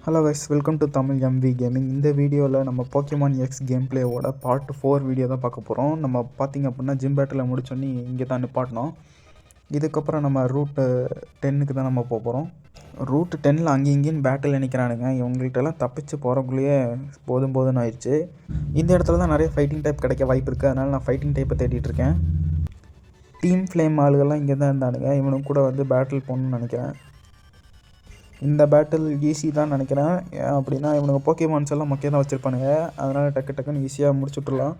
Hello guys, welcome to Tamil MV gaming. இந்த வீடியோவில் நம்ம போக்கிமான் எக்ஸ் கேம் பிளேவோட பார்ட் 4 வீடியோ தான் பார்க்க போகிறோம். நம்ம பார்த்திங்க அப்படின்னா ஜிம் பேட்டில் முடிச்சோன்னே இங்கே தான் நிப்பாட்டினோம். இதுக்கப்புறம் நம்ம ரூட்டு 10க்கு தான் நம்ம போகிறோம். ரூட்டு 10ல் அங்கேயும் இங்கேயும் பேட்டில் நிற்கிறானுங்க. இவங்கள்ட்டெல்லாம் தப்பிச்சு போகிறக்குள்ளேயே போதும்னு ஆயிடுச்சு. இந்த இடத்துல தான் நிறைய ஃபைட்டிங் டைப் கிடைக்க வாய்ப்பு இருக்குது. அதனால் நான் ஃபைட்டிங் டைப்பை தேடிட்டுருக்கேன். டீம் ஃப்ளேம் ஆளுகள்லாம் இங்கே தான் இருந்தானுங்க. இவனுக்கு கூட வந்து பேட்டில் போகணுன்னு நினைக்கிறேன். இந்த பேட்டில் ஈஸி தான் நினைக்கிறேன். அப்படின்னா இவனுக்கு போக்கிமான்ஸ் எல்லாம் முக்கியம் தான் வச்சுருப்பானுங்க. அதனால் டக்குன்னு ஈஸியாக முடிச்சுட்ருலாம்.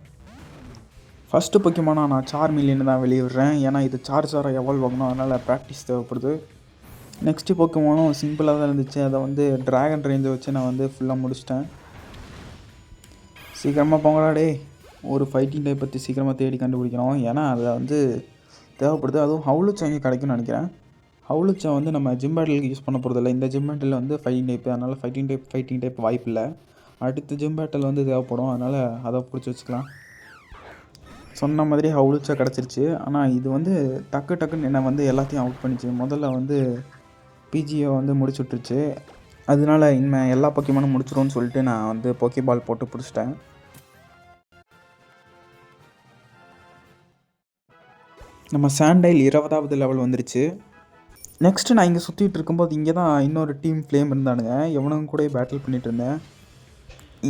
ஃபஸ்ட்டு போக்கிமானாக நான் சார்மிலியன் தான் வெளியே விடுறேன். ஏன்னா இது சார்ஜராக எவால்வ் ஆகணும், அதனால் ப்ராக்டிஸ் தேவைப்படுது. நெக்ஸ்ட்டு போக்கிமானும் சிம்பிளாக தான் இருந்துச்சு. அதை வந்து ட்ராகன் ரேஞ்சை வச்சு நான் வந்து ஃபுல்லாக முடிச்சிட்டேன். சீக்கிரமாக போங்கடா ஒரு ஃபைட்டிங் டைப் பற்றி சீக்கிரமாக தேடி கண்டுபிடிக்கணும். ஏன்னா அதை வந்து தேவைப்படுது. அதுவும் ஹவுலுச்சா இங்கே கிடைக்கும்னு நினைக்கிறேன். ஹவுலுச்சா வந்து நம்ம ஜிம் பேட்டிலுக்கு யூஸ் பண்ண போகிறதில்ல. இந்த ஜிம் பேட்டில் வந்து ஃபைட்டிங் டைப்பு, அதனால் ஃபைட்டிங் டைப் வாய்ப்பு இல்லை. அடுத்த ஜிம் பேட்டில் வந்து தேவைப்படும், அதனால் அதை பிடிச்சி வச்சுக்கலாம். சொன்ன மாதிரி ஹவுலுச்சா கிடச்சிருச்சு. ஆனால் இது வந்து டக்குன்னு என்னை வந்து எல்லாத்தையும் அவுட் பண்ணிச்சு. முதல்ல வந்து பிஜியை வந்து முடிச்சு விட்டுருச்சு. அதனால இனிமேல் எல்லா போக்கிமானும் முடிச்சிடும்னு சொல்லிட்டு நான் வந்து போக்கி பால் போட்டு பிடிச்சிட்டேன். நம்ம சாண்டைல் 20வது லெவல் வந்துருச்சு. நெக்ஸ்ட்டு நான் இங்கே சுற்றிட்டு இருக்கும்போது இங்கே தான் இன்னொரு டீம் ஃப்ளேம் இருந்தானுங்க. எவனுங்க கூட பேட்டில் பண்ணிகிட்டு இருந்தேன்.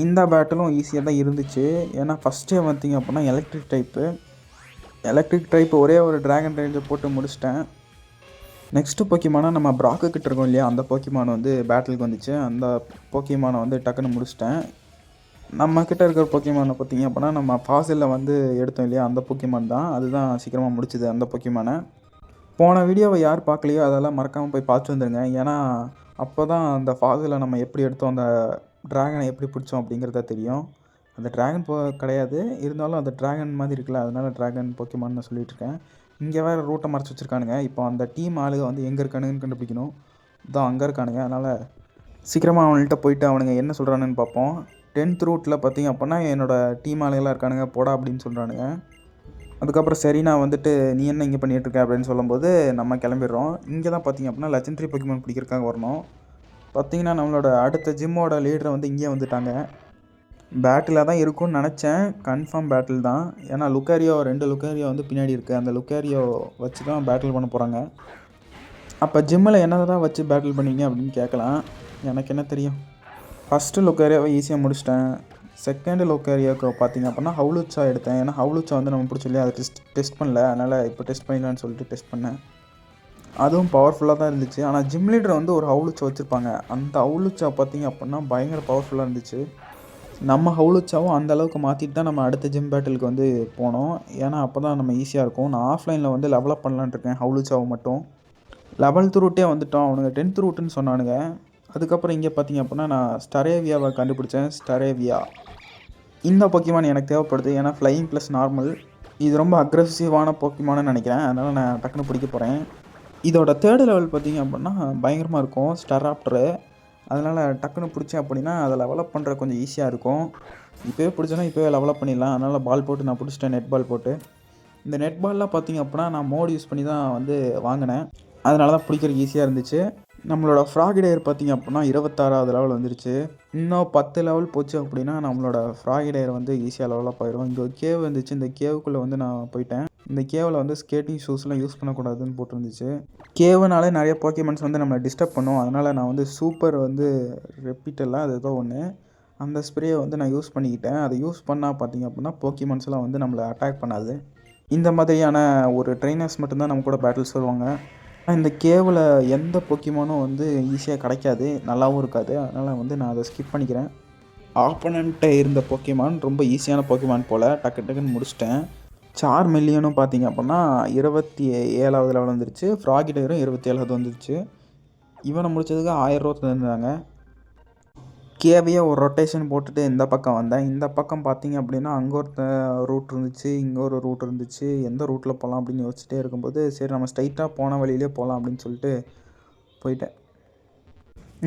இந்த பேட்டிலும் ஈஸியாக தான் இருந்துச்சு. ஏன்னா ஃபஸ்ட்டே பார்த்திங்க அப்படின்னா எலக்ட்ரிக் டைப்பு ஒரே ஒரு ட்ராகன் ரேஞ்சை போட்டு முடிச்சிட்டேன். நெக்ஸ்ட்டு போக்கிமானா நம்ம ப்ராக்குக்கிட்ட இருக்கோம் இல்லையா, அந்த போக்கிமான் வந்து பேட்டிலுக்கு வந்துச்சு. அந்த போக்கிமானை வந்து டக்குன்னு முடிச்சிட்டேன். நம்மக்கிட்ட இருக்கிற போக்கிமானை பார்த்திங்க அப்படின்னா நம்ம ஃபாசிலில் வந்து எடுத்தோம் இல்லையா, அந்த போக்கிமான் தான். அதுதான் சீக்கிரமாக முடிச்சுது அந்த போக்கிமானை. போன வீடியோவை யார் பார்க்கலையோ அதெல்லாம் மறக்காமல் போய் பார்த்து வந்துடுங்க. ஏன்னா அப்போ தான் அந்த ஃபாசில் நம்ம எப்படி எடுத்தோம், அந்த ட்ராகனை எப்படி பிடிச்சோம் அப்படிங்கிறத தெரியும். அந்த ட்ராகன் கிடையாது, இருந்தாலும் அந்த ட்ராகன் மாதிரி இருக்குல்ல, அதனால் ட்ராகன் போக்கிமான்னு நான் சொல்லிகிட்ருக்கேன். இங்கே வேறு ரூட்டை மறைச்சி வச்சுருக்கானுங்க. இப்போ அந்த டீம் ஆளுக வந்து எங்கே இருக்கானுங்கன்னு கண்டுபிடிக்கணும். இதான் அங்கே இருக்கானுங்க. அதனால் சீக்கிரமாக அவங்கள்ட்ட போயிட்டு அவனுங்க என்ன சொல்கிறானுன்னு பார்ப்போம். 10th ரூட்டில் பார்த்திங்க அப்படின்னா என்னோடய டீம் ஆளுகளாக இருக்கானுங்க, போடா அப்படின்னு சொல்கிறானுங்க. அதுக்கப்புறம் சரி நான் வந்துட்டு நீ என்ன இங்கே பண்ணிகிட்ருக்க அப்படின்னு சொல்லும்போது நம்ம கிளம்பிடுறோம். இங்கே தான் பார்த்திங்க அப்படின்னா லெஜெண்டரி போக்கிமான் பிடிக்கிறக்காக வரணும். பார்த்திங்கன்னா நம்மளோட அடுத்த ஜிம்மோட லீடரை வந்து இங்கே வந்துட்டாங்க. பேட்டிலாக தான் இருக்கும்னு நினச்சேன். கன்ஃபார்ம் பேட்டில் தான். ஏன்னா லுக்காரியோ 2 லுக்காரியோ வந்து பின்னாடி இருக்குது. அந்த லுக்காரியோ வச்சு தான் பேட்டில் பண்ண போகிறாங்க. அப்போ ஜிம்மில் என்ன தான் வச்சு பேட்டில் பண்ணுவீங்க அப்படின்னு கேட்கலாம். எனக்கு என்ன தெரியும். ஃபஸ்ட்டு லுக்காரியாவை ஈஸியாக முடிச்சிட்டேன். செகண்ட் லோக்கேரியாவுக்கு பார்த்திங்க அப்படின்னா ஹவுலுச்சா எடுத்தேன். ஏன்னா ஹவுலுச்சா வந்து நம்ம பிடிச்சில்லையா, அதை டெஸ்ட் பண்ணல. அதனால் இப்போ டெஸ்ட் பண்ணிடலான்னு சொல்லிட்டு டெஸ்ட் பண்ணேன். அதுவும் பவர்ஃபுல்லாக தான் இருந்துச்சு. ஆனால் ஜிம் லீடர் வந்து ஒரு ஹவுலுச்சா வச்சுருப்பாங்க. அந்த ஹவுலுச்சா பார்த்திங்க அப்படின்னா பயங்கர பவர்ஃபுல்லாக இருந்துச்சு. நம்ம ஹவுலுச்சாவும் அந்த அளவுக்கு மாற்றிட்டு தான் நம்ம அடுத்த ஜிம் பேட்டிலுக்கு வந்து போனோம். ஏன்னா அப்போ தான் நம்ம ஈஸியாக இருக்கும். நான் ஆஃப்லைனில் வந்து லெவலப் பண்ணலான்னு இருக்கேன் ஹவுலுச்சாவை மட்டும். 11th ரூட்டே வந்துட்டோம். அவனுங்க 10th ரூட்டுன்னு சொன்னானுங்க. அதுக்கப்புறம் இங்கே பார்த்திங்க அப்படின்னா நான் ஸ்டரேவியாவை கண்டுபிடிச்சேன். ஸ்டரேவியா இந்த போக்கிமான் எனக்கு தேவைப்படுது. ஏன்னா ஃப்ளையிங் ப்ளஸ் நார்மல் இது ரொம்ப அக்ரெசிவான போக்கிமான்னு நினைக்கிறேன். அதனால் நான் டக்குன்னு பிடிக்க போகிறேன். இதோட 3rd லெவல் பார்த்திங்க அப்படின்னா பயங்கரமாக இருக்கும், ஸ்டராப்டரு. அதனால் டக்குன்னு பிடிச்சேன் அப்படின்னா அதை லெவலப் பண்ணுற கொஞ்சம் ஈஸியாக இருக்கும். இப்போவே பிடிச்சேன்னா இப்போவே லெவலப் பண்ணிடலாம். அதனால் பால் போட்டு நான் பிடிச்சிட்டேன், நெட் பால் போட்டு. இந்த நெட் பால்லாம் பார்த்திங்க அப்படின்னா நான் மோட் யூஸ் பண்ணி தான் வந்து வாங்கினேன். அதனால தான் பிடிக்கிறதுக்கு ஈஸியாக இருந்துச்சு. நம்மளோட ஃப்ராகிடேயர் பார்த்திங்க அப்படின்னா 26வது லெவல் வந்துருச்சு. இன்னும் 10 லெவல் போச்சு அப்படின்னா நம்மளோட ஃப்ராகிடேயர் வந்து ஈஸியாக லெவலப் ஆயிடும். இங்கே ஒரு கேவ் வந்துச்சு. இந்த கேவுக்குள்ளே வந்து நான் போயிட்டேன். இந்த கேவில் வந்து ஸ்கேட்டிங் ஷூஸ்லாம் யூஸ் பண்ணக்கூடாதுன்னு போட்டுருந்துச்சு. கேவுனாலே நிறைய போக்கிமான்ஸ் வந்து நம்மளை டிஸ்டர்ப் பண்ணும். அதனால் நான் வந்து சூப்பர் வந்து ரெப்பிட்டெல்லாம் அது ஏதோ ஒன்று, அந்த ஸ்ப்ரேயை வந்து நான் யூஸ் பண்ணிக்கிட்டேன். அதை யூஸ் பண்ணால் பார்த்திங்க அப்படின்னா போக்கிமான்ஸ்லாம் வந்து நம்மளை அட்டாக் பண்ணாது. இந்த மாதிரியான ஒரு ட்ரெயினர்ஸ் மட்டும்தான் நம்ம கூட பேட்டில்ஸ் வருவாங்க. இந்த கேவில் எந்த போக்கிமானும் வந்து ஈஸியாக கிடைக்காது, நல்லாவும் இருக்காது. அதனால் வந்து நான் அதை ஸ்கிப் பண்ணிக்கிறேன். ஆப்பனண்ட்டை இருந்த போக்கிமான் ரொம்ப ஈஸியான போக்கிமான் போல் டக்குன்னு முடிச்சிட்டேன். சார்மிலியனும் பார்த்திங்க அப்படின்னா 27வது லெவல் வந்துருச்சு. ஃப்ராகிடேயரும் 27வது வந்துருச்சு. இவனை முடித்ததுக்கு 1000 ரூபா தந்துருந்தாங்க. கேவையே ஒரு ரொட்டேஷன் போட்டுட்டு இந்த பக்கம் வந்தேன். இந்த பக்கம் பார்த்திங்க அப்படின்னா அங்கே ஒரு ரூட் இருந்துச்சு, இங்கே ஒரு ரூட் இருந்துச்சு. எந்த ரூட்டில் போகலாம் அப்படின்னு யோசிச்சுட்டே இருக்கும்போது சரி நம்ம ஸ்ட்ரைட்டாக போன வழியிலே போகலாம் அப்படின்னு சொல்லிட்டு போயிட்டேன்.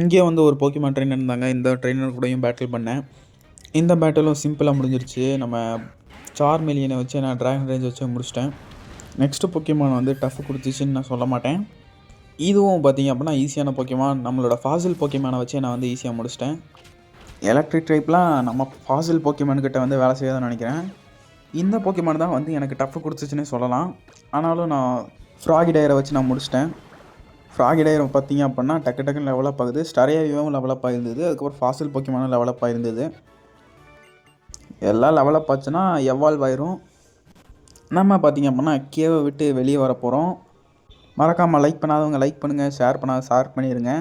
இங்கே வந்து ஒரு போக்கிமான் ட்ரெயினர் இருந்தாங்க. இந்த ட்ரெயினர் கூடயும் பேட்டில் பண்ணேன். இந்த பேட்டிலும் சிம்பிளாக முடிஞ்சிருச்சு. நம்ம சார்மிலியனை வச்சு நான் ட்ராகன் ரேஞ்ச் வச்சு முடிச்சிட்டேன். நெக்ஸ்ட்டு போக்கிமான் வந்து டஃப் கொடுத்துச்சுன்னு நான் சொல்ல மாட்டேன். இதுவும் பார்த்தீங்க அப்படின்னா ஈஸியான போக்கிமான். நம்மளோட ஃபாசில் போக்கிமானை வச்சு நான் வந்து ஈஸியாக முடிச்சிட்டேன். எலக்ட்ரிக் டைப்லாம் நம்ம ஃபாசில் போக்கிமான் கிட்ட வந்து வேலை செய்யாதுன்னு நினைக்கிறேன். இந்த போக்கிமான் தான் வந்து எனக்கு டஃப் கொடுத்துச்சுன்னே சொல்லலாம். ஆனாலும் நான் ஃப்ராகிடையரை வச்சு நான் முடிச்சிட்டேன். ஃப்ராகிடையரை பார்த்தீங்க அப்படின்னா டக்கு டக்குன்னு லெவலப் ஆகுது. ஸ்டரேவியாவும் லெவலப் ஆகிருந்தது. அதுக்கப்புறம் ஃபாசில் போக்கிமானும் லெவலப் ஆகிருந்தது. எல்லாம் லெவலப் ஆச்சுன்னா எவால்வ் ஆயிரும். நம்ம பார்த்தீங்க அப்படின்னா கேவை விட்டு வெளியே வர போகிறோம். மறக்காமல் லைக் பண்ணாதவங்க லைக் பண்ணுங்கள், ஷேர் பண்ணாத ஷேர் பண்ணிடுங்க.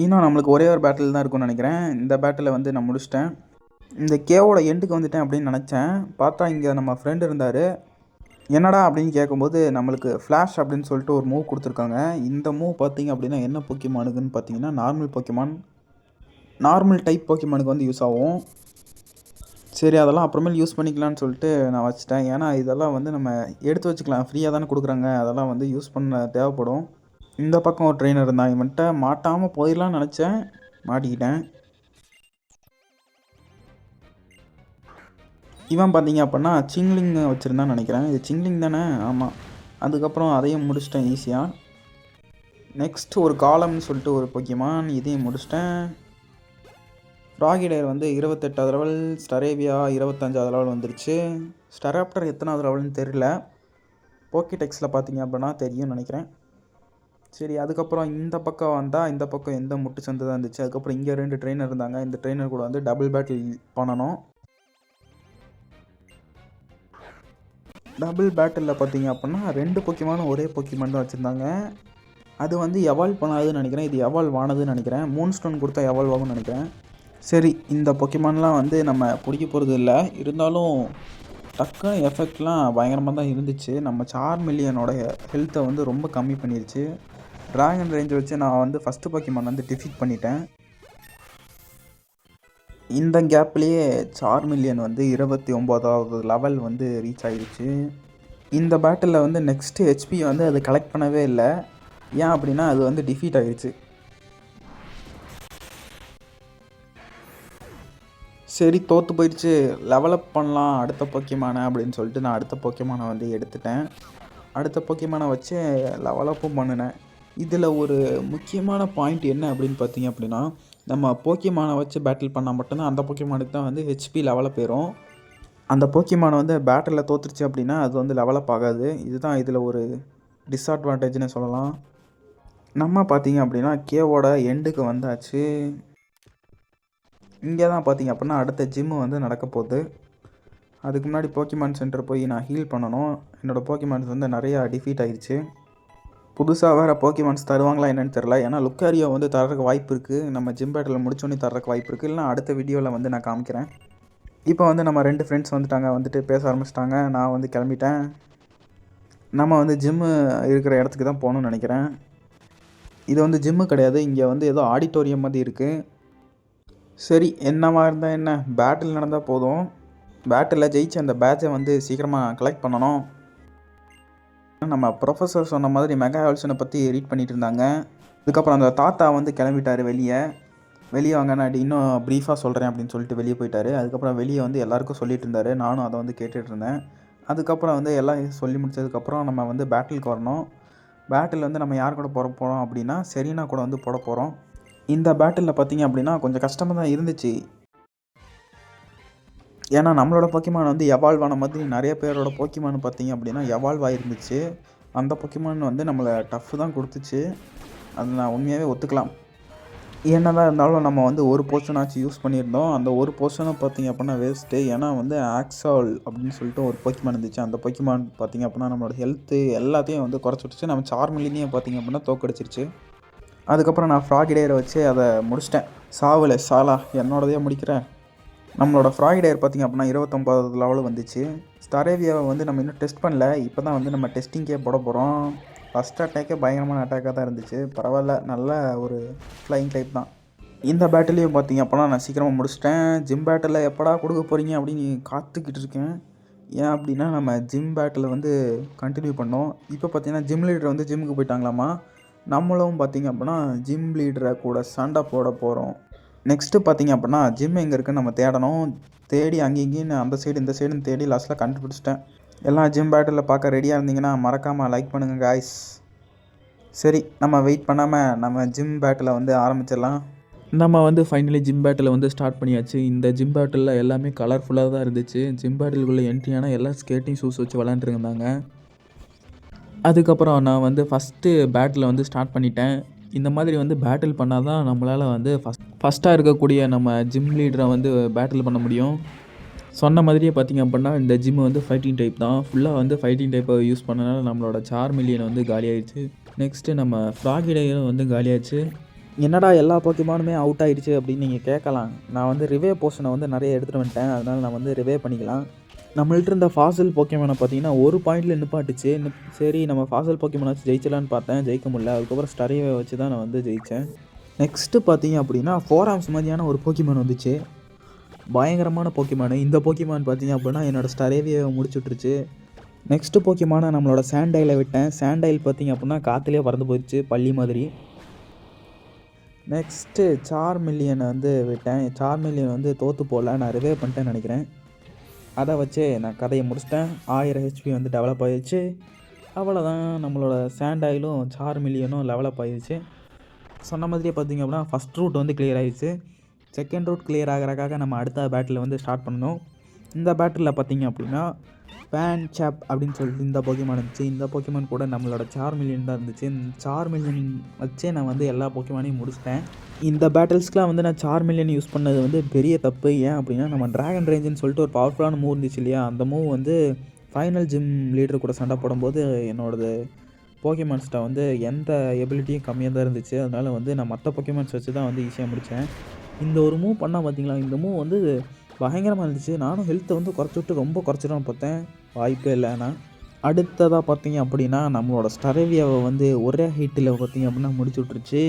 இன்னும் நம்மளுக்கு ஒரே ஒரு பேட்டில் தான் இருக்கும்னு நினைக்கிறேன். இந்த பேட்டிலை வந்து நான் முடிச்சிட்டேன். இந்த கேவோட எண்டுக்கு வந்துட்டேன் அப்படின்னு நினச்சேன். பார்த்தா இங்கே நம்ம ஃப்ரெண்டு இருந்தார். என்னடா அப்படின்னு கேட்கும்போது நம்மளுக்கு ஃப்ளாஷ் அப்படின்னு சொல்லிட்டு ஒரு மூவ் கொடுத்துருக்காங்க. இந்த மூவ் பார்த்தீங்க அப்படின்னா என்ன போக்கிமானுக்குன்னு பார்த்தீங்கன்னா நார்மல் போக்கிமான், நார்மல் டைப் போக்கிமானுக்கு வந்து யூஸ் ஆகும். சரி அதெல்லாம் அப்புறமேல் யூஸ் பண்ணிக்கலான்னு சொல்லிட்டு நான் வச்சுட்டேன். ஏன்னா இதெல்லாம் வந்து நம்ம எடுத்து வச்சுக்கலாம், ஃப்ரீயாக தானே கொடுக்குறாங்க, அதெல்லாம் வந்து யூஸ் பண்ண தேவைப்படும். இந்த பக்கம் ஒரு ட்ரெயினர் இருந்தான். இவன்கிட்ட மாட்டாமல் போயிடலான்னு நினச்சேன், மாட்டிக்கிட்டேன். இவன் பார்த்தீங்க அப்படின்னா சிங்லிங் வச்சுருந்தான்னு நினைக்கிறேன். இது சிங்லிங் தானே? ஆமாம். அதுக்கப்புறம் அதையும் முடிச்சிட்டேன் ஈஸியாக. நெக்ஸ்ட் ஒரு காலம்னு சொல்லிட்டு ஒரு போக்கிமான், இதையும் முடிச்சிட்டேன். ஃப்ராகிடையர் வந்து 28வது லெவல், ஸ்டரேவியா 25வது லெவல் வந்துருச்சு. ஸ்டராப்டர் எத்தனாவது லெவல்னு தெரியல. போக்கிடெக்ஸில் பார்த்தீங்க அப்படின்னா தெரியும்னு நினைக்கிறேன். சரி அதுக்கப்புறம் இந்த பக்கம் வந்தால் இந்த பக்கம் எந்த முட்டு சந்து தான் இருந்துச்சு. அதுக்கப்புறம் இங்கே 2 ட்ரெயினர் இருந்தாங்க. இந்த ட்ரெயினர் கூட வந்து டபுள் பேட்டில் பண்ணணும். டபுள் பேட்டிலில் பார்த்தீங்க அப்படின்னா 2 போக்கிமானும் ஒரே போக்கிமான் தான் வச்சுருந்தாங்க. அது வந்து எவால்வ் பண்ணாதுன்னு நினைக்கிறேன். இது எவால்வ் ஆனதுன்னு நினைக்கிறேன். மூன் ஸ்டோன் கொடுத்தா எவால்வ் ஆகும்னு நினைக்கிறேன். சரி இந்த போக்கிமான்லாம் வந்து நம்ம பிடிக்க போகிறது இல்லை. இருந்தாலும் டக்குன்னு எஃபெக்ட்லாம் பயங்கரமாக தான் இருந்துச்சு. நம்ம சார்மில்லியனோட ஹெல்த்தை வந்து ரொம்ப கம்மி பண்ணிடுச்சு. ட்ராகன் ரேஞ்சை வச்சு நான் வந்து ஃபஸ்ட்டு போக்கிமான் வந்து டிஃபீட் பண்ணிட்டேன். இந்த கேப்லேயே சார்மில்லியன் வந்து 29வது லெவல் வந்து ரீச் ஆகிடுச்சு. இந்த பேட்டிலில் வந்து நெக்ஸ்ட்டு ஹெச்பி வந்து அது கலெக்ட் பண்ணவே இல்லை. ஏன் அப்படின்னா அது வந்து டிஃபீட் ஆகிடுச்சு. சரி தோற்று போயிடுச்சு, லெவலப் பண்ணலாம் அடுத்த போக்கிமானை அப்படின்னு சொல்லிட்டு நான் அடுத்த போக்கிமானை வந்து எடுத்துட்டேன். அடுத்த போக்கிமானை வச்சு லெவலப்பும் பண்ணினேன். இதில் ஒரு முக்கியமான பாயிண்ட் என்ன அப்படின்னு பார்த்தீங்க அப்படின்னா, நம்ம போக்கிமானை வச்சு பேட்டில் பண்ணால் மட்டும்தான் அந்த போக்கிமானுக்கு தான் வந்து ஹெச்பி லெவலப் ஏறும். அந்த போக்கிமானை வந்து பேட்டிலில் தோற்றுருச்சு அப்படின்னா அது வந்து லெவலப் ஆகாது. இதுதான் இதில் ஒரு டிஸ்அட்வான்டேஜ்னு சொல்லலாம். நம்ம பார்த்தீங்க அப்படின்னா கேவோட எண்டுக்கு வந்தாச்சு. இங்கே தான் பார்த்தீங்க அப்படின்னா அடுத்த ஜிம்மு வந்து நடக்க போகுது. அதுக்கு முன்னாடி போக்கிமான் சென்டர் போய் நான் ஹீல் பண்ணணும். என்னோடய போக்கிமான்ஸ் வந்து நிறையா டிஃபீட் ஆகிடுச்சு. புதுசாக வேறு போக்கிமான்ஸ் தருவாங்களா என்னென்னு தெரில. ஏன்னா லுக்காரியோ வந்து தரதுக்கு வாய்ப்பு இருக்குது. நம்ம ஜிம் பேட்டில் முடிச்சோன்னே தரதுக்கு வாய்ப்பு இருக்குது. இல்லைனா அடுத்த வீடியோவில் வந்து நான் காமிக்கிறேன். இப்போ வந்து நம்ம 2 ஃப்ரெண்ட்ஸ் வந்துட்டாங்க. வந்துட்டு பேச ஆரம்பிச்சிட்டாங்க. நான் வந்து கிளம்பிட்டேன். நம்ம வந்து ஜிம்மு இருக்கிற இடத்துக்கு தான் போகணுன்னு நினைக்கிறேன். இது வந்து ஜிம்மு கிடையாது, இங்கே வந்து ஏதோ ஆடிட்டோரியம் மாதிரி இருக்குது. சரி என்னவா இருந்தால் என்ன, பேட்டில் நடந்தால் போதும். பேட்டில் ஜெயிச்சு அந்த பேட்சை வந்து சீக்கிரமாக கலெக்ட் பண்ணணும். நம்ம ப்ரொஃபஸர் சொன்ன மாதிரி மெகா எவல்யூஷனை பற்றி ரீட் பண்ணிகிட்டு இருந்தாங்க. அதுக்கப்புறம் அந்த தாத்தா வந்து கிளம்பிட்டார் வெளியே வாங்க, நான் இன்னும் ப்ரீஃபாக சொல்கிறேன் அப்படின்னு சொல்லிட்டு வெளியே போயிட்டார். அதுக்கப்புறம் வெளியே வந்து எல்லாருக்கும் சொல்லிட்டு இருந்தார். நானும் அதை வந்து கேட்டுட்டு இருந்தேன். அதுக்கப்புறம் வந்து எல்லாம் சொல்லி முடிச்சதுக்கப்புறம் நம்ம வந்து பேட்டிலுக்கு வரணும். பேட்டில் வந்து நம்ம யார் கூட போட போகிறோம் அப்படின்னா செரீனா கூட வந்து போட போகிறோம். இந்த பேட்டிலில் பார்த்தீங்க அப்படின்னா கொஞ்சம் கஷ்டமாக தான் இருந்துச்சு. ஏன்னா நம்மளோட போக்கிமான் வந்து எவால்வ் ஆன மாதிரி நிறைய பேரோட போக்கிமான் பார்த்தீங்க அப்படின்னா எவால்வ் ஆகிருந்துச்சு. அந்த போக்கிமான் வந்து நம்மளை டஃப் தான் கொடுத்துச்சு. அது நான் உண்மையாகவே ஒத்துக்கலாம். என்னதான் இருந்தாலும் நம்ம வந்து ஒரு போர்ஷனாச்சும் யூஸ் பண்ணியிருந்தோம். அந்த ஒரு போர்ஷனை பார்த்தீங்க அப்படின்னா வேஸ்ட்டு. ஏன்னா வந்து ஆக்ஸால் அப்படின்னு சொல்லிட்டு ஒரு போக்கிமான் இருந்துச்சு. அந்த போக்கிமான் பார்த்தீங்க அப்படின்னா நம்மளோட ஹெல்த்து எல்லாத்தையும் வந்து குறைச்சி விட்டுச்சு. நம்ம சார்மிலினியே பார்த்தீங்க அப்படின்னா தோக்கடிச்சிருச்சு. அதுக்கப்புறம் நான் ஃப்ராகிடையரை வச்சு அதை முடிச்சிட்டேன். சாவில் சாலா என்னோடதையே முடிக்கிறேன். நம்மளோட ஃப்ராகிடையர் பார்த்திங்க அப்படின்னா 29வது லெவல் வந்துச்சு. ஸ்டரேவியாவை வந்து நம்ம இன்னும் டெஸ்ட் பண்ணல. இப்போ தான் வந்து நம்ம டெஸ்டிங்கே போட போகிறோம். ஃபஸ்ட் அட்டாக்கே பயங்கரமான அட்டாக்காக தான் இருந்துச்சு. பரவாயில்ல, நல்ல ஒரு ஃப்ளைங் டைப் தான். இந்த பேட்டிலையும் பார்த்திங்க அப்படின்னா நான் சீக்கிரமாக முடிச்சிட்டேன். ஜிம் பேட்டில் எப்படா கொடுக்க போகிறீங்க அப்படின்னு காத்துக்கிட்டு இருக்கேன். ஏன் அப்படின்னா நம்ம ஜிம் பேட்டில் வந்து கண்டினியூ பண்ணோம். இப்போ பார்த்திங்கன்னா ஜிம் லீடர் வந்து ஜிம்முக்கு போயிட்டாங்களாமா. நம்மளும் பார்த்திங்க அப்படின்னா ஜிம் லீடரை கூட சண்டை போட போகிறோம். நெக்ஸ்ட்டு பார்த்திங்க அப்படின்னா ஜிம் எங்கே இருக்குன்னு நம்ம தேடணும். தேடி அங்கேயும் அந்த சைடு இந்த சைடுன்னு தேடி லாஸ்ட்டில் கண்டுபிடிச்சிட்டேன். எல்லாம் ஜிம் பேட்டில் பார்க்க ரெடியாக இருந்தீங்கன்னா மறக்காமல் லைக் பண்ணுங்கள் காய்ஸ். சரி, நம்ம வெயிட் பண்ணாமல் நம்ம ஜிம் பேட்டில் வந்து ஆரம்பிச்சிடலாம். நம்ம வந்து ஃபைனலி ஜிம் பேட்டில் வந்து ஸ்டார்ட் பண்ணியாச்சு. இந்த ஜிம் பேட்டில் எல்லாமே கலர்ஃபுல்லாக தான் இருந்துச்சு. ஜிம் பேட்டிலுக்குள்ளே என்ட்ரி ஆனால் எல்லாம் ஸ்கேட்டிங் ஷூஸ் வச்சு விளாண்டுருந்தாங்க. அதுக்கப்புறம் நான் வந்து ஃபஸ்ட்டு பேட்டில் வந்து ஸ்டார்ட் பண்ணிட்டேன். இந்த மாதிரி வந்து பேட்டில் பண்ணால் தான் நம்மளால் வந்து ஃபஸ்ட்டாக இருக்கக்கூடிய நம்ம ஜிம் லீடரை வந்து பேட்டில் பண்ண முடியும். சொன்ன மாதிரியே பார்த்திங்க அப்படின்னா இந்த ஜிம் வந்து ஃபைட்டிங் டைப் தான். ஃபுல்லாக வந்து ஃபைட்டிங் டைப்பை யூஸ் பண்ணனால நம்மளோட சார் மில்லியன் வந்து காலியாகிடுச்சு. நெக்ஸ்ட்டு நம்ம ஃப்ராகிடையும் வந்து காலியாச்சு. என்னடா எல்லா போக்கிமானுமே அவுட் ஆகிடுச்சு அப்படின்னு நீங்கள் கேட்கலாம். நான் வந்து ரிவே போர்ஷனை வந்து நிறைய எடுத்துகிட்டு வந்துட்டேன். அதனால் நான் வந்து ரிவே பண்ணிக்கலாம். நம்மள்ட்ட இருந்த ஃபாசில் போக்கிமானை பார்த்தீங்கன்னா ஒரு பாயிண்டில் நிப்பாட்டுச்சு. சரி நம்ம ஃபாசில் போக்கிமானாச்சு ஜெயிச்சலான்னு பார்த்தேன், ஜெயிக்க முடியல. அதுக்கப்புறம் ஸ்டரேவை வச்சு தான் நான் வந்து ஜெயித்தேன். நெக்ஸ்ட்டு பார்த்தீங்க அப்படின்னா 4 ஆர்ம்ஸ் மாதிரியான ஒரு போக்கிமான் வந்துச்சு. பயங்கரமான போக்கிமான். இந்த போக்கிமான் பார்த்தீங்க அப்படின்னா என்னோடய ஸ்டரேவியை முடிச்சு விட்டுருச்சு. நெக்ஸ்ட்டு போக்கிமானை நம்மளோட சாண்டையில் விட்டேன். சாண்டைல் பார்த்தீங்க அப்படின்னா காற்றுலேயே பறந்து போயிடுச்சு பள்ளி மாதிரி. நெக்ஸ்ட்டு சார்மில்லியனை வந்து விட்டேன். சார்மில்லியன் வந்து தோற்று போகல, நான் ரிவைவ் பண்ணிட்டேன்னு நினைக்கிறேன். அதை வச்சு நான் கதையை முடிச்சிட்டேன். 1000 ஹெச்பி வந்து டெவலப் ஆகிடுச்சு. அவ்வளோதான், நம்மளோட சாண்டாயிலும் சார்மில்லியனும் லெவலப் ஆகிடுச்சு. சொன்ன மாதிரியே பார்த்திங்க அப்படின்னா ஃபஸ்ட் ரூட் வந்து கிளியர் ஆகிடுச்சு. செகண்ட் ரூட் கிளியர் ஆகிறக்காக நம்ம அடுத்த பேட்டில் வந்து ஸ்டார்ட் பண்ணணும். இந்த பேட்டிலில் பார்த்திங்க அப்படின்னா பேன் சாப் அப்படின்னு சொல்லிட்டு இந்த போக்கிமான் இருந்துச்சு. இந்த போக்கிமான் கூட நம்மளோட சார்மில்லியன் தான் இருந்துச்சு. சார்மில்லியன் வச்சே நான் வந்து எல்லா போக்கிமானையும் முடிச்சிட்டேன். இந்த பேட்டில்ஸ்க்குலாம் வந்து நான் சார்மில்லியன் யூஸ் பண்ணது வந்து பெரிய தப்பு. ஏன் அப்படின்னா நம்ம ட்ராகன் ரேஞ்சுன்னு சொல்லிட்டு ஒரு பவர்ஃபுல்லான மூவ் இருந்துச்சு இல்லையா, அந்த மூவ் வந்து ஃபைனல் ஜிம் லீடர் கூட சண்டை போடும்போது என்னோடது போக்கிமான்ஸ்ட்டை வந்து எந்த எபிலிட்டியும் கம்மியாக தான் இருந்துச்சு. அதனால் வந்து நான் மற்ற போக்கிமான்ஸ் வச்சு தான் வந்து ஈஸியாக முடித்தேன். இந்த ஒரு மூவ் பண்ணால் பார்த்தீங்களா, இந்த மூவ் வந்து பயங்கரமாக இருந்துச்சு. நானும் ஹெல்த்தை வந்து குறைச்சி விட்டு ரொம்ப குறைச்சிடும் பார்த்தேன், வாய்ப்பே இல்லைண்ணா. அடுத்ததாக பார்த்தீங்க அப்படின்னா நம்மளோட ஸ்டரேவியாவை வந்து ஒரே ஹீட்டில் பார்த்தீங்க அப்படின்னா முடிச்சு விட்ருச்சு.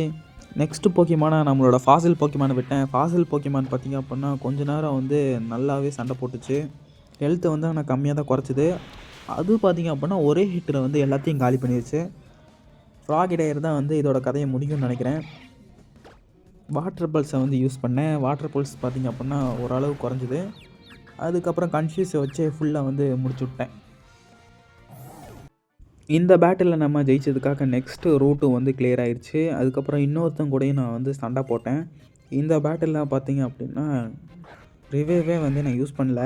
நெக்ஸ்ட்டு போக்கிமானை நம்மளோட ஃபாசில் போக்கிமானை விட்டேன். ஃபாசில் போக்கிமான் பார்த்திங்க அப்படின்னா கொஞ்ச நேரம் வந்து நல்லாவே சண்டை போட்டுச்சு. ஹெல்த்தை வந்து ஆனால் கம்மியாக தான் குறைச்சிது. அது பார்த்திங்க அப்படின்னா ஒரே ஹிட்டில் வந்து எல்லாத்தையும் காலி பண்ணிடுச்சு. ஃப்ராகிடையர் தான் வந்து இதோட கதையை முடியும்னு நினைக்கிறேன். வாட்டர் பல்ஸை வந்து யூஸ் பண்ணேன். வாட்டர் பல்ஸ் பார்த்திங்க அப்படின்னா ஓரளவு குறைஞ்சிது. அதுக்கப்புறம் கன்ஃபியூஸை வச்சு ஃபுல்லாக வந்து முடிச்சு விட்டேன். இந்த பேட்டில் நம்ம ஜெயிச்சதுக்காக நெக்ஸ்ட்டு ரூட்டும் வந்து கிளியர் ஆயிடுச்சு. அதுக்கப்புறம் இன்னொருத்தங்க கூடயும் நான் வந்து சண்டை போட்டேன். இந்த பேட்டிலில் பார்த்திங்க அப்படின்னா ரிவேவே வந்து நான் யூஸ் பண்ணல.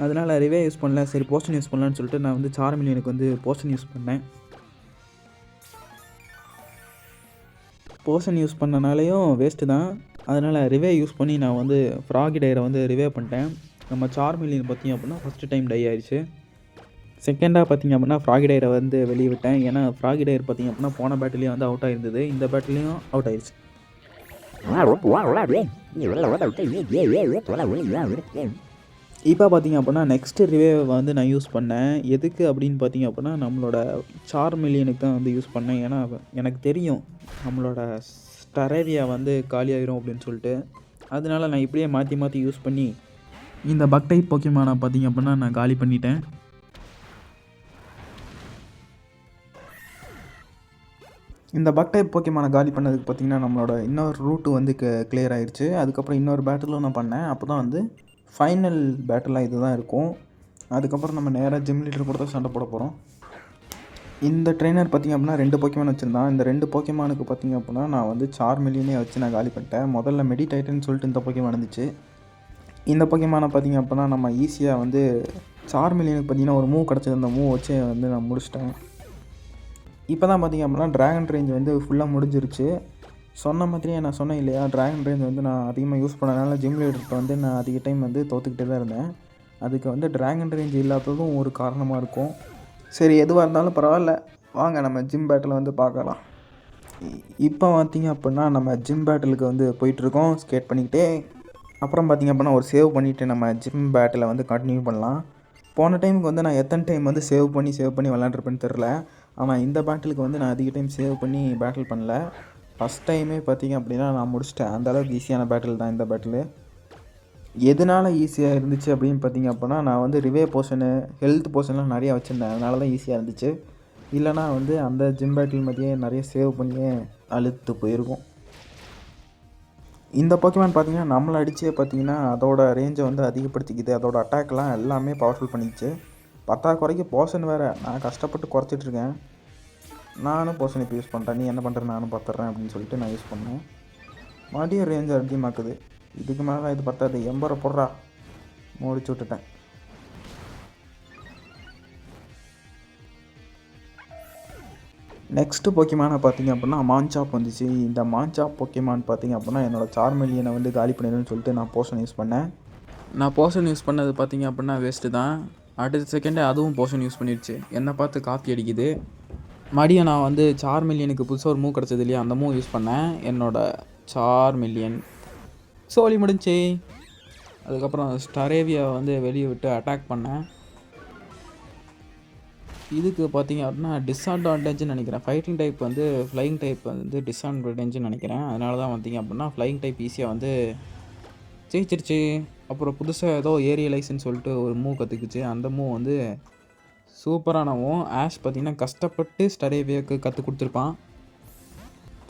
அதனால் ரிவே யூஸ் பண்ணல, சரி போஷன் யூஸ் பண்ணலான்னு சொல்லிட்டு நான் வந்து சார்மில்லியனுக்கு வந்து போஷன் யூஸ் பண்ணேன். போஷன் யூஸ் பண்ணனாலேயும் வேஸ்ட்டு தான். அதனால் ரிவே யூஸ் பண்ணி நான் வந்து ஃப்ராகிடையரை வந்து ரிவே பண்ணிட்டேன். நம்ம சார்மில்லியன் பார்த்திங்க அப்படின்னா ஃபஸ்ட்டு டைம் டை ஆயிடுச்சு. செகண்டாக பார்த்திங்க அப்படின்னா ஃப்ராகிடையரை வந்து வெளியே விட்டேன். ஏன்னா ஃப்ராகிடையர் பார்த்திங்க அப்படின்னா போன பேட்டிலையும் வந்து அவுட் ஆகிருந்தது, இந்த பேட்டிலையும் அவுட் ஆயிடுச்சு. இப்போ பார்த்திங்க அப்படின்னா நெக்ஸ்ட்டு ரிவே வந்து நான் யூஸ் பண்ணேன். எதுக்கு அப்படின்னு பார்த்திங்க அப்படின்னா நம்மளோட சார்மில்லியனுக்கு தான் வந்து யூஸ் பண்ணேன். ஏன்னா எனக்கு தெரியும் நம்மளோட ஸ்டரேவியா வந்து காலியாகிரும் அப்படின்னு சொல்லிட்டு. அதனால நான் இப்படியே மாற்றி மாற்றி யூஸ் பண்ணி இந்த பக் டைப் போக்கிமானை பார்த்திங்க அப்படின்னா நான் காலி பண்ணிட்டேன். இந்த பக் டைப் போக்கிமானை காலி பண்ணதுக்கு பார்த்திங்கன்னா நம்மளோட இன்னொரு ரூட்டு வந்து கிளியர் ஆகிடுச்சு. அதுக்கப்புறம் இன்னொரு பேட்டிலும் நான் பண்ணேன். அப்போ தான் வந்து ஃபைனல் பேட்டிலாக இது தான் இருக்கும். அதுக்கப்புறம் நம்ம நேராக ஜிம் லீடர் கூட தான் சண்டை போட போகிறோம். இந்த ட்ரெயினர் பார்த்திங்க அப்படின்னா 2 போக்கிமான் வச்சுருந்தான். இந்த 2 போக்கிமானுக்கு பார்த்திங்க அப்படின்னா நான் வந்து சார்மில்லியனே வச்சு நான் காலி பண்ணிட்டேன். முதல்ல மெடிடைட்டன்னு சொல்லிட்டு இந்த போக்கிமான் இருந்துச்சு. இந்த போக்கிமானை பார்த்திங்க அப்படின்னா நம்ம ஈஸியாக வந்து சார்மில்லியனுக்கு பார்த்திங்கன்னா ஒரு மூவ் கிடச்சது, அந்த மூவ் வச்சு வந்து நான் முடிச்சிட்டேன். இப்போ தான் பார்த்திங்க அப்படின்னா ட்ராகன் ரேஞ்ச் வந்து ஃபுல்லாக முடிஞ்சிருச்சு. சொன்ன மாதிரியே நான் சொன்னேன் இல்லையா, ட்ராகன் ரேஞ்ச் வந்து நான் அதிகமாக யூஸ் பண்ணனால ஜிம் லீடர்கிட்ட வந்து நான் அதிக டைம் வந்து தோற்றுக்கிட்டே தான் இருந்தேன். அதுக்கு வந்து ட்ராகன் ரேஞ்ச் இல்லாததும் ஒரு காரணமாக இருக்கும். சரி எதுவாக இருந்தாலும் பரவாயில்ல, வாங்க நம்ம ஜிம் பேட்டில் வந்து பார்க்கலாம். இப்போ பார்த்திங்க அப்படின்னா நம்ம ஜிம் பேட்டிலுக்கு வந்து போயிட்டுருக்கோம் ஸ்கேட் பண்ணிக்கிட்டே. அப்புறம் பார்த்திங்க அப்படின்னா ஒரு சேவ் பண்ணிவிட்டு நம்ம ஜிம் பேட்டில் வந்து கண்டினியூ பண்ணலாம். போன டைமுக்கு வந்து நான் எத்தனை டைம் வந்து சேவ் பண்ணி விளாண்டுருப்பேன்னு தெரில. ஆனால் இந்த பேட்டிலுக்கு வந்து நான் அதிக டைம் சேவ் பண்ணி பேட்டில் பண்ணல. ஃபஸ்ட் டைமே பார்த்திங்க அப்படின்னா நான் முடிச்சிட்டேன். அந்தளவுக்கு ஈஸியான பேட்டில் தான் இந்த பேட்டில். எதனால் ஈஸியாக இருந்துச்சு அப்படின்னு பார்த்திங்க அப்படின்னா நான் வந்து ரிவே போர்ஷனு ஹெல்த் போர்ஷன்லாம் நிறையா வச்சுருந்தேன். அதனால தான் ஈஸியாக இருந்துச்சு. இல்லைனா வந்து அந்த ஜிம் பேட்டில் மாதிரியே நிறைய சேவ் பண்ணியே அழுத்து போயிருக்கும். இந்த போக்கிமான் பார்த்திங்கன்னா நம்மளை அடித்தே பார்த்திங்கன்னா அதோட ரேஞ்சை வந்து அதிகப்படுத்திக்குது. அதோட அட்டாக்லாம் எல்லாமே பவர்ஃபுல் பண்ணிச்சு. 10 குறைக்கு போர்ஷன் வேறு நான் கஷ்டப்பட்டு குறைச்சிட்ருக்கேன். நானும் போஷன் இப்போ யூஸ் பண்ணுறேன், நீ என்ன பண்ணுற நானும் பார்த்துட்றேன் அப்படின்னு சொல்லிட்டு நான் யூஸ் பண்ணேன். மறுபடியும் ரேஞ்ச் அதிகமாக்குது. இதுக்கு மேலே இது பத்தாது, எம்பரை போடுறா முடிச்சு விட்டுட்டேன். நெக்ஸ்ட்டு போக்கிமானை பார்த்திங்க அப்படின்னா மான்சாப் வந்துச்சு. இந்த மான்சாப் போக்கிமான் பார்த்திங்க அப்படின்னா என்னோடய சார்மெலியனை வந்து காலி பண்ணிடுன்னு சொல்லிட்டு நான் போஷன் யூஸ் பண்ணேன். நான் போஷன் யூஸ் பண்ணது பார்த்திங்க அப்படின்னா வேஸ்ட்டு தான். அடுத்த செகண்டே அதுவும் போஷன் யூஸ் பண்ணிடுச்சு. என்னை பார்த்து காப்பி அடிக்குது. மறுபடியும் நான் வந்து சார்மெலியனுக்கு புதுசாக ஒரு மூவ் கிடச்சது இல்லையா, அந்த மூவ் யூஸ் பண்ணேன். என்னோடய சார்மெலியன் சோலி முடிஞ்சு. அதுக்கப்புறம் ஸ்டரேவியா வந்து வெளியே விட்டு அட்டாக் பண்ணேன். இதுக்கு பார்த்திங்க அப்படின்னா டிஸ்அட்வான்டேஜ்னு நினைக்கிறேன். ஃபைட்டிங் டைப் வந்து ஃப்ளையிங் டைப் வந்து டிஸ்அட்வான்டேஜ்னு நினைக்கிறேன். அதனால தான் பார்த்திங்க அப்படின்னா ஃப்ளையிங் டைப் ஈஸியாக வந்து ஜெயிச்சிருச்சு. அப்புறம் புதுசாக ஏதோ ஏரியலைஸ்ன்னு சொல்லிட்டு ஒரு மூவ் கற்றுக்குச்சு. அந்த மூவ் வந்து சூப்பரானவும். ஆஷ் பார்த்திங்கன்னா கஷ்டப்பட்டு ஸ்டரேவியாவுக்கு கற்றுக் கொடுத்துருப்பான்.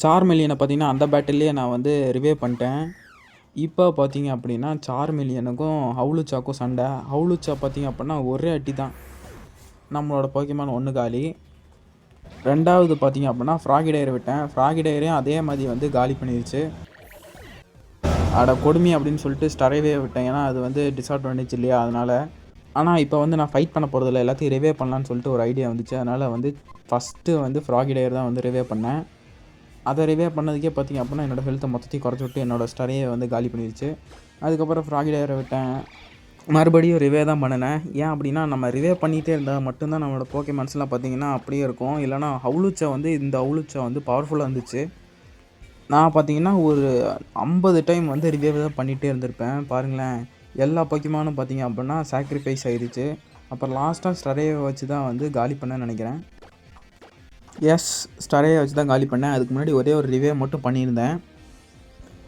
சார்மெலியனை பார்த்திங்கன்னா அந்த பேட்டிலே நான் வந்து ரிவைவ் பண்ணிட்டேன். இப்போ பார்த்திங்க அப்படின்னா சார்மெலியனுக்கும் ஹவுலுச்சாக்கும் சண்டை. ஹவுலுச்சா பார்த்திங்க அப்படின்னா ஒரே அடி தான் நம்மளோட போக்கிமான் 1 காலி. ரெண்டாவது பார்த்திங்க அப்படின்னா ஃப்ராகிடையரை விட்டேன். ஃப்ராகிடையரையும் அதே மாதிரி வந்து காலி பண்ணிடுச்சு. அட கொடுமை அப்படின்னு சொல்லிட்டு ஸ்டரேவே விட்டேன். ஏன்னா அது வந்து டிஸ்அட்வான்டேஜ் இல்லையா, அதனால். ஆனால் இப்போ வந்து நான் ஃபைட் பண்ண போகிறதில்ல, எல்லாத்தையும் ரிவே பண்ணலான்னு சொல்லிட்டு ஒரு ஐடியா வந்துச்சு. அதனால் வந்து ஃபஸ்ட்டு வந்து ஃப்ராகிடையர் தான் வந்து ரிவே பண்ணேன். அதை ரிவே பண்ணதுக்கே பார்த்திங்க அப்படின்னா என்னோடய ஹெல்த்தை மொத்தத்தையும் குறைச்சி விட்டு என்னோடய ஸ்டரேயை வந்து காலி பண்ணிடுச்சு. அதுக்கப்புறம் ஃப்ராகிடையரை விட்டேன். மறுபடியும் ரிவே தான் பண்ணினேன். ஏன் அப்படின்னா நம்ம ரிவே பண்ணிகிட்டே இருந்தால் மட்டும்தான் நம்மளோட போக்கிமான்ஸ்லாம் பார்த்திங்கன்னா அப்படியே இருக்கும். இல்லைனா ஹவுலுச்சா வந்து இந்த ஹவுலுச்சா வந்து பவர்ஃபுல்லாக இருந்துச்சு. நான் பார்த்திங்கன்னா ஒரு 50 டைம் வந்து ரிவே தான் பண்ணிகிட்டே இருந்திருப்பேன். பாருங்களேன், எல்லா போக்கிமானும் பார்த்திங்க அப்படின்னா சாக்ரிஃபைஸ் ஆகிடுச்சு. அப்புறம் லாஸ்ட்டாக ஸ்டரேவை வச்சு தான் வந்து காலி பண்ணேன்னு நினைக்கிறேன். எஸ், ஸ்டரேவை வச்சு தான் காலி பண்ணேன். அதுக்கு முன்னாடி ஒரே ஒரு ரிவே மட்டும் பண்ணியிருந்தேன்.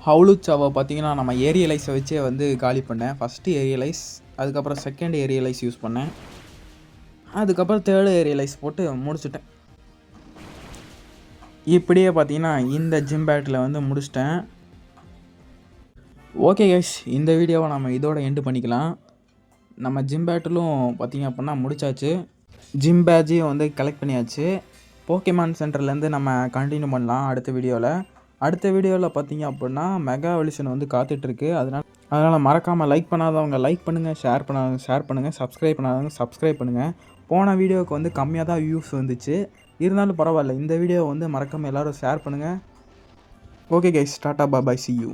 ஹவுலுச்சாவை பார்த்திங்கன்னா நம்ம ஏரியலைஸை வச்சே வந்து காலி பண்ணேன். ஃபஸ்ட்டு ஏரியலைஸ், அதுக்கப்புறம் செகண்ட் ஏரியலைஸ் யூஸ் பண்ணேன். அதுக்கப்புறம் தேர்டு ஏரியலைஸ் போட்டு முடிச்சுட்டேன். இப்படியே பார்த்திங்கன்னா இந்த ஜிம் பேட்டில் வந்து முடிச்சிட்டேன். ஓகே கைஸ், இந்த வீடியோவை நம்ம இதோட எண்டு பண்ணிக்கலாம். நம்ம ஜிம் பேட்டிலும் பார்த்திங்க அப்படின்னா முடிச்சாச்சு. ஜிம் பேட்ஜையும் வந்து கலெக்ட் பண்ணியாச்சு. போக்கிமான் சென்டர்லேருந்து நம்ம கண்டினியூ பண்ணலாம் அடுத்த வீடியோவில் பார்த்திங்க அப்படின்னா மெகா எவல்யூஷன் வந்து காத்துட்ருக்கு. அதனால் மறக்காமல் லைக் பண்ணாதவங்க லைக் பண்ணுங்கள், ஷேர் பண்ணுங்கள், சப்ஸ்கிரைப் பண்ணாதவங்க சப்ஸ்கிரைப் பண்ணுங்கள். போன வீடியோவுக்கு வந்து கம்மியாக தான் வியூஸ் வந்துச்சு, இருந்தாலும் பரவாயில்ல. இந்த வீடியோவை வந்து மறக்காமல் எல்லோரும் ஷேர் பண்ணுங்கள். Okay guys, tata bye, see you.